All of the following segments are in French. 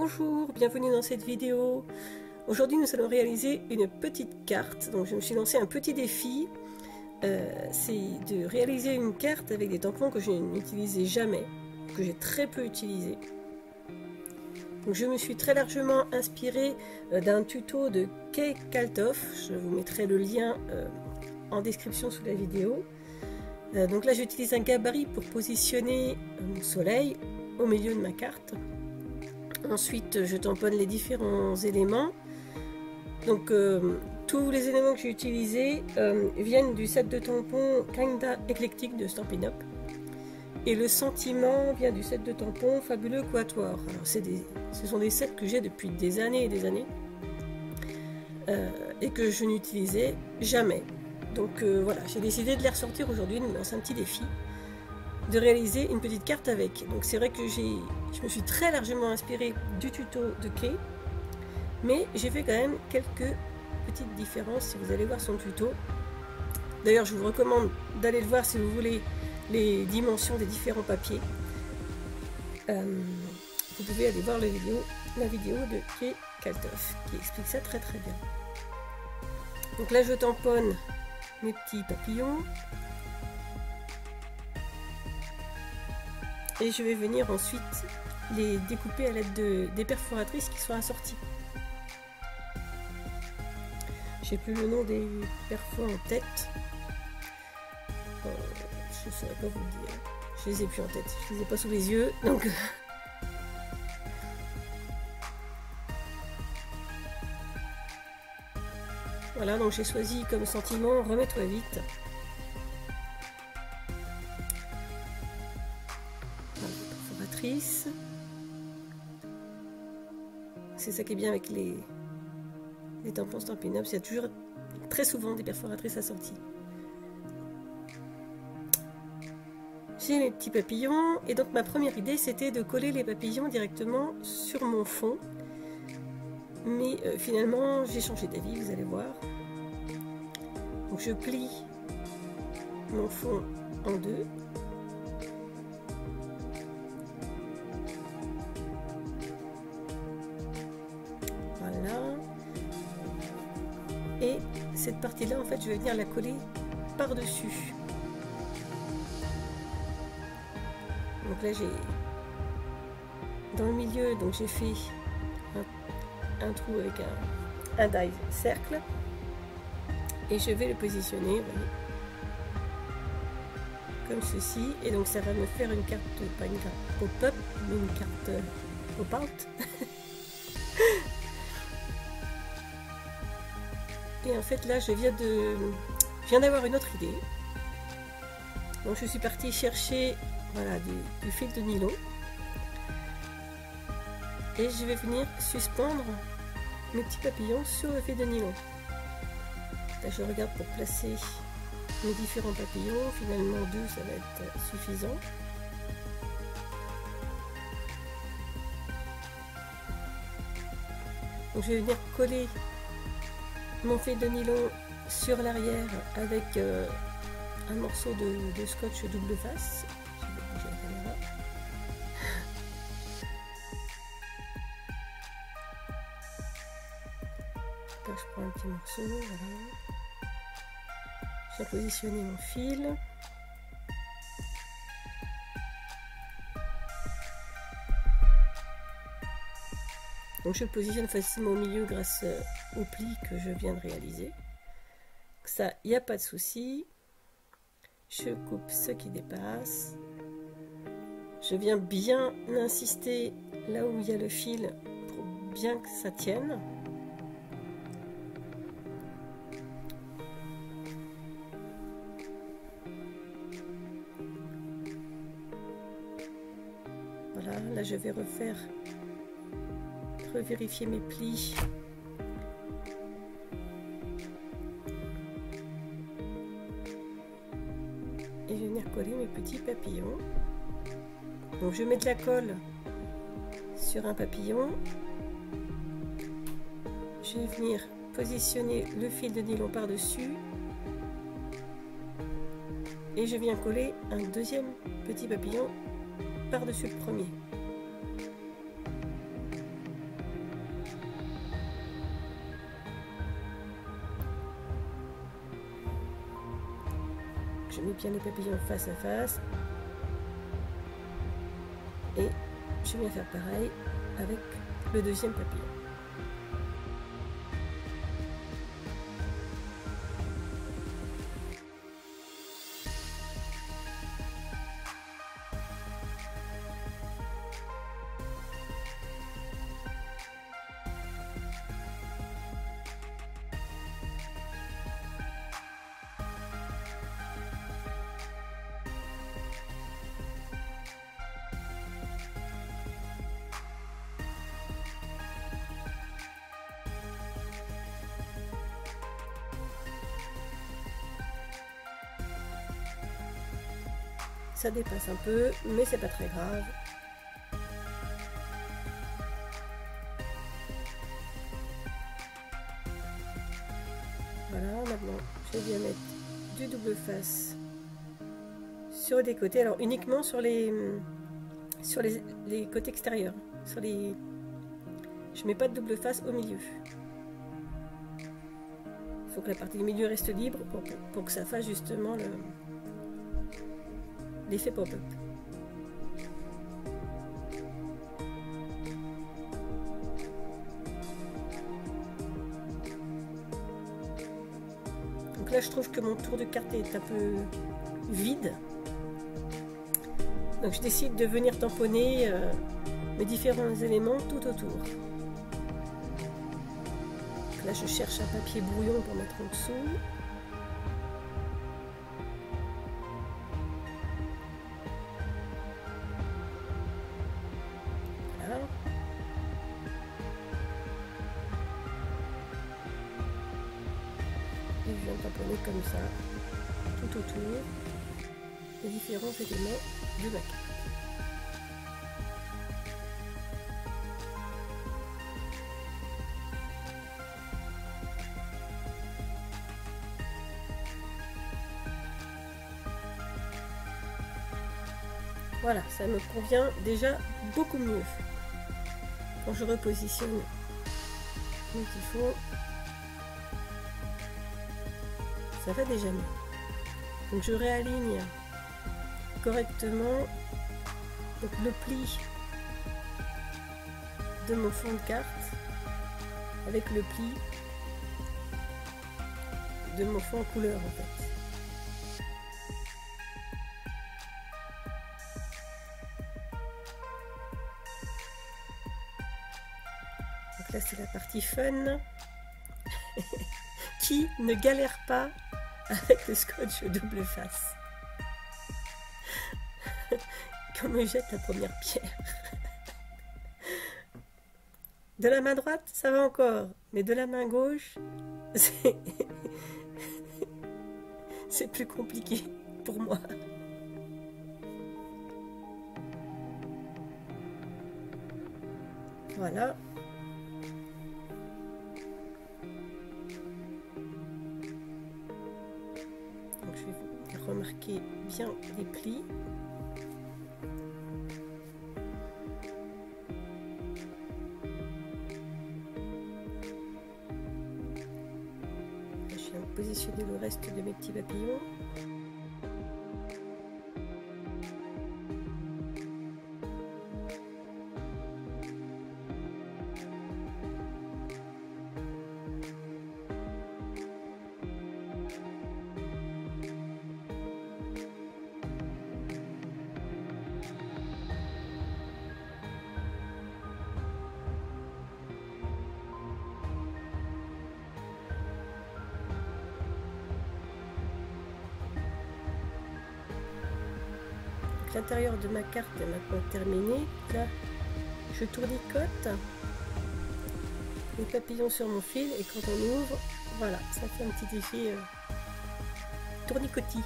Bonjour, bienvenue dans cette vidéo. Aujourd'hui nous allons réaliser une petite carte. Donc je me suis lancé un petit défi. C'est de réaliser une carte avec des tampons que je n'utilisais jamais, que j'ai très peu utilisé. Donc je me suis très largement inspirée d'un tuto de Kay Kaltoff. Je vous mettrai le lien en description sous la vidéo. Donc là j'utilise un gabarit pour positionner mon soleil au milieu de ma carte. Ensuite, je tamponne les différents éléments. Donc, tous les éléments que j'ai utilisés viennent du set de tampons Kinda Eclectic de Stampin' Up. Et le sentiment vient du set de tampons Fabuleux Quatuor. Alors, ce sont des sets que j'ai depuis des années et des années. Et que je n'utilisais jamais. Donc, voilà, j'ai décidé de les ressortir aujourd'hui, de me lancer un petit défi. De réaliser une petite carte avec. Donc c'est vrai que je me suis très largement inspirée du tuto de Kay, mais j'ai fait quand même quelques petites différences si vous allez voir son tuto. D'ailleurs je vous recommande d'aller le voir si vous voulez les dimensions des différents papiers. Vous pouvez aller voir la vidéo de Kay Kaltoff qui explique ça très très bien. Donc là je tamponne mes petits papillons. Et je vais venir ensuite les découper à l'aide des perforatrices qui sont assorties. J'ai plus le nom des perfos en tête. Je ne saurais pas vous le dire. Je les ai plus en tête. Je les ai pas sous les yeux. Donc voilà, donc j'ai choisi comme sentiment remets-toi vite. C'est ça qui est bien avec les tampons Stampin' Up, il y a toujours très souvent des perforatrices assorties. J'ai mes petits papillons et donc ma première idée c'était de coller les papillons directement sur mon fond. Mais finalement j'ai changé d'avis, vous allez voir. Donc je plie mon fond en deux. Et cette partie-là, en fait, je vais venir la coller par-dessus. Donc là, j'ai dans le milieu, donc j'ai fait un trou avec un dive cercle. Et je vais le positionner, vous voyez, comme ceci. Et donc ça va me faire une carte, pas une carte pop-up, mais une carte pop-out. Et en fait là je viens d'avoir une autre idée. Donc je suis partie chercher voilà, du fil de nylon. Et je vais venir suspendre mes petits papillons sur le fil de nylon. Là je regarde pour placer mes différents papillons. Finalement 2 ça va être suffisant. Donc je vais venir coller mon fil de nylon sur l'arrière avec un morceau de scotch double face. Je vais bouger la caméra. Donc je prends un petit morceau, voilà. J'ai positionné mon fil. Donc je le positionne facilement au milieu grâce au pli que je viens de réaliser. Ça, il n'y a pas de souci. Je coupe ce qui dépasse. Je viens bien insister là où il y a le fil pour bien que ça tienne. Voilà, là je vais revérifier mes plis. Et je vais venir coller mes petits papillons. Donc je vais mettre la colle sur un papillon. Je vais venir positionner le fil de nylon par-dessus. Et je viens coller un deuxième petit papillon par-dessus le premier. bien les papillons face à face. Et je viens faire pareil avec le deuxième papillon. Ça dépasse un peu, mais c'est pas très grave. Voilà, maintenant je vais bien mettre du double face sur des côtés, alors uniquement sur les côtés extérieurs. Je mets pas de double face au milieu. Il faut que la partie du milieu reste libre pour que ça fasse justement l'effet pop-up. Donc là je trouve que mon tour de carte est un peu vide. Donc je décide de venir tamponner mes différents éléments tout autour. Donc là je cherche un papier brouillon pour mettre en dessous. Et je viens tamponner comme ça, tout autour, les différents éléments de ma carte. Voilà, ça me convient déjà beaucoup mieux. Quand je repositionne mon petit fond, ça va déjà mieux. Donc je réaligne correctement donc, le pli de mon fond de carte avec le pli de mon fond en couleur en fait. Donc là c'est la partie fun qui ne galère pas avec le scotch double face. Qu'on me jette la première pierre. De la main droite, ça va encore, mais de la main gauche, c'est plus compliqué pour moi. Voilà. Donc je vais remarquer bien les plis. Je viens positionner le reste de mes petits papillons. L'intérieur de ma carte est maintenant terminé. Là, je tournicote les papillons sur mon fil et quand on ouvre, voilà, ça fait un petit effet tournicotis.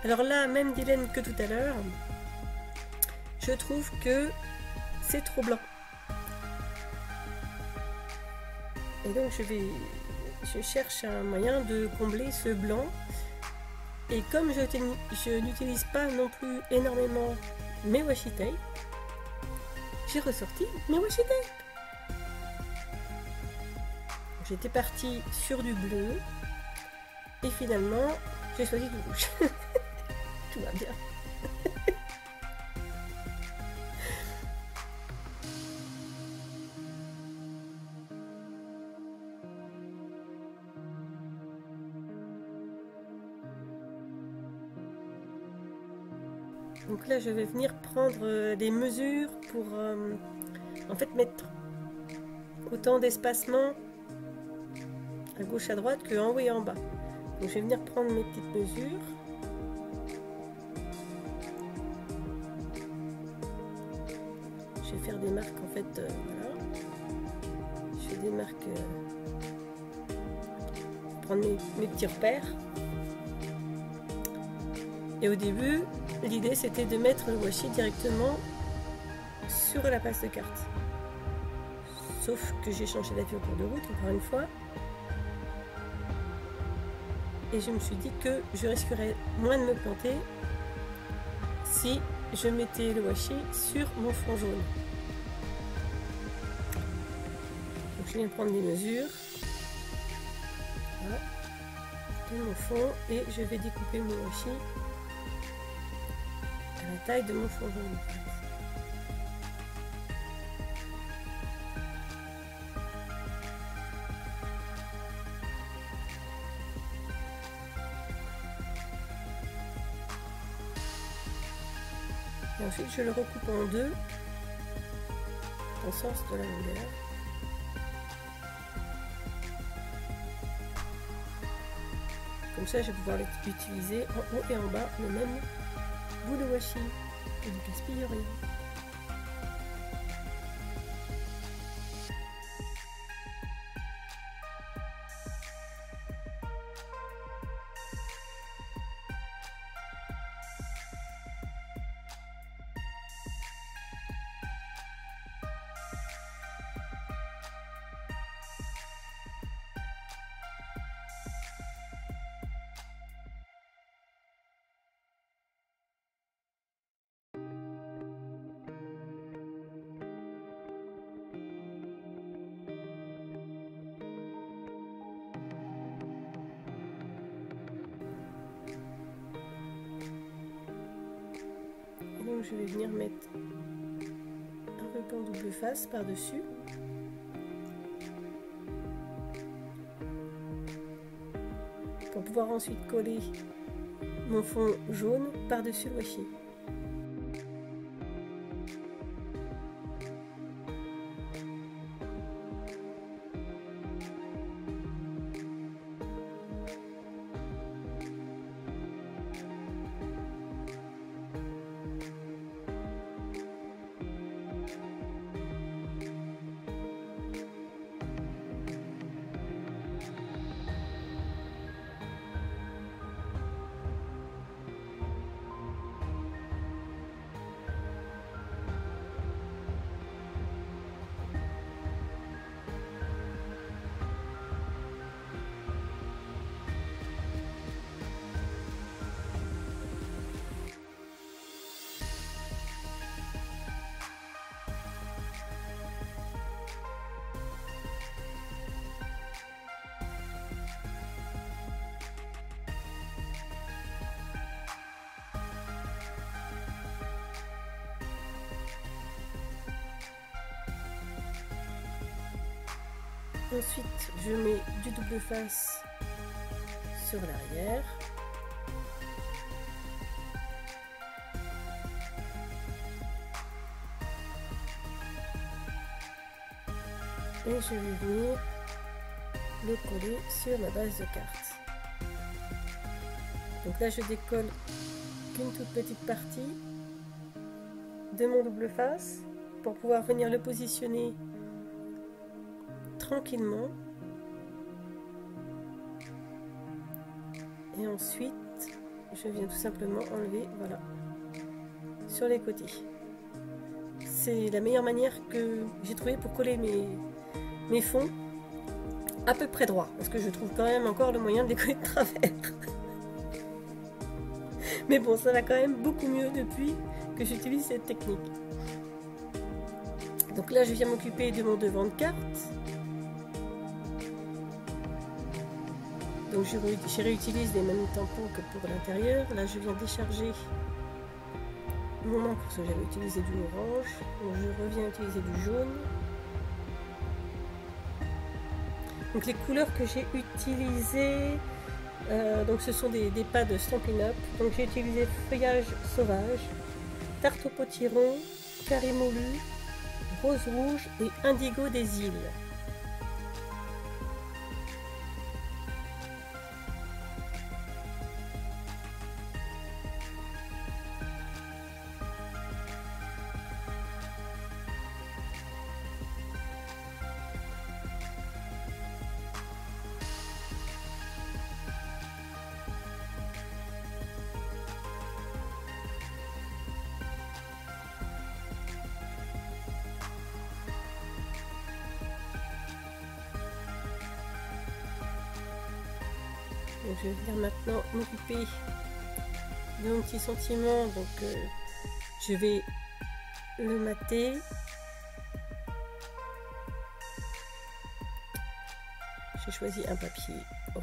Alors là, même dilemme que tout à l'heure, je trouve que c'est trop blanc. Et donc je cherche un moyen de combler ce blanc. Et comme je n'utilise pas non plus énormément mes washi tape, j'ai ressorti mes washi tape. J'étais partie sur du bleu Et finalement, j'ai choisi du rouge. Tout va bien. Donc là, je vais venir prendre des mesures pour en fait mettre autant d'espacement à gauche à droite que en haut et en bas. Donc je vais venir prendre mes petites mesures. Je vais faire des marques en fait, voilà. Je fais des marques pour prendre mes petits repères. Et au début, l'idée c'était de mettre le washi directement sur la place de carte. Sauf que j'ai changé d'avis au cours de route, encore une fois. Et je me suis dit que je risquerais moins de me planter si je mettais le washi sur mon fond jaune. Donc je viens prendre des mesures. Voilà, de mon fond et je vais découper mon washi à la taille de mon fond jaune. Et ensuite je le recoupe en deux, en sens de la longueur. Comme ça je vais pouvoir utiliser en haut et en bas le même bout de washi. Je ne gaspille rien. Donc je vais venir mettre un ruban double face par-dessus. Pour pouvoir ensuite coller mon fond jaune par-dessus le washi. Ensuite, je mets du double face sur l'arrière. Et je vais venir le coller sur ma base de carte. Donc là, je décolle qu'une toute petite partie de mon double face pour pouvoir venir le positionner tranquillement. Et ensuite, je viens tout simplement enlever, voilà, sur les côtés. C'est la meilleure manière que j'ai trouvé pour coller mes fonds à peu près droit, parce que je trouve quand même encore le moyen de les coller de travers. Mais bon, ça va quand même beaucoup mieux depuis que j'utilise cette technique. Donc là, je viens m'occuper de mon devant de carte. Donc je réutilise les mêmes tampons que pour l'intérieur. Là je viens décharger mon encre parce que j'avais utilisé du orange. Donc je reviens utiliser du jaune. Donc les couleurs que j'ai utilisées, donc ce sont des pas de Stampin' Up. Donc j'ai utilisé feuillage sauvage, tarte au potiron, carré moulu, rose rouge et indigo des îles. Donc je vais venir maintenant m'occuper de mon petit sentiment. Donc je vais le mater. J'ai choisi un papier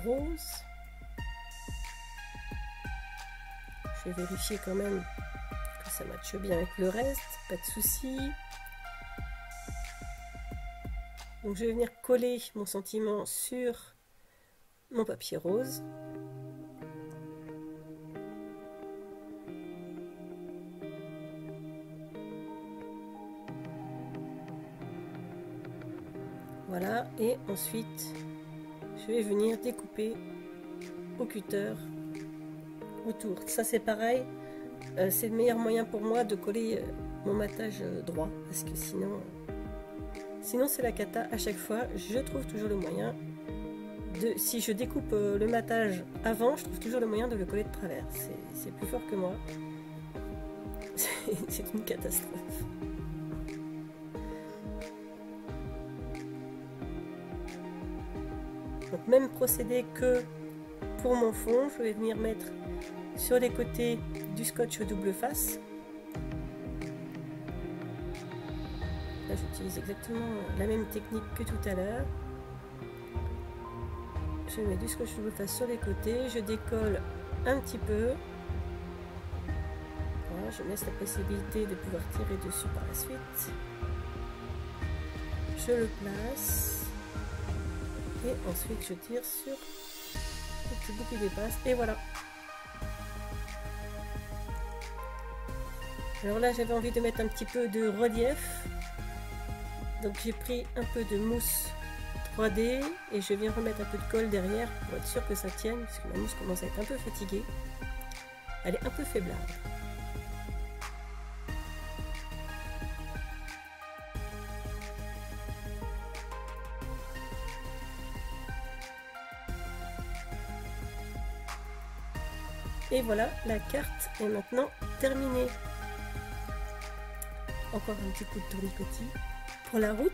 rose. Je vais vérifier quand même que ça matche bien avec le reste, pas de souci. Donc je vais venir coller mon sentiment sur mon papier rose. Voilà, et ensuite je vais venir découper au cutter autour. Ça c'est pareil, c'est le meilleur moyen pour moi de coller mon matage droit, parce que sinon c'est la cata à chaque fois. Je trouve toujours le moyen de, si je découpe le matage avant, je trouve toujours le moyen de le coller de travers. C'est plus fort que moi. C'est une catastrophe. Donc même procédé que pour mon fond, je vais venir mettre sur les côtés du scotch double face. Là j'utilise exactement la même technique que tout à l'heure. Je mets du scotch double face sur les côtés, je décolle un petit peu. Voilà, je me laisse la possibilité de pouvoir tirer dessus par la suite. Je le place. Et ensuite je tire sur le petit bout qui dépasse. Et voilà. Alors là j'avais envie de mettre un petit peu de relief. Donc j'ai pris un peu de mousse 3D et je viens remettre un peu de colle derrière pour être sûr que ça tienne, parce que la mousse commence à être un peu fatiguée. Elle est un peu faiblarde. Et voilà, la carte est maintenant terminée. Encore un petit coup de tournicotis pour la route.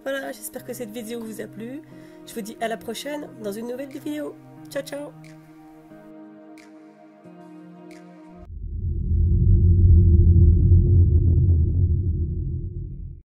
Voilà, j'espère que cette vidéo vous a plu. Je vous dis à la prochaine dans une nouvelle vidéo. Ciao, ciao!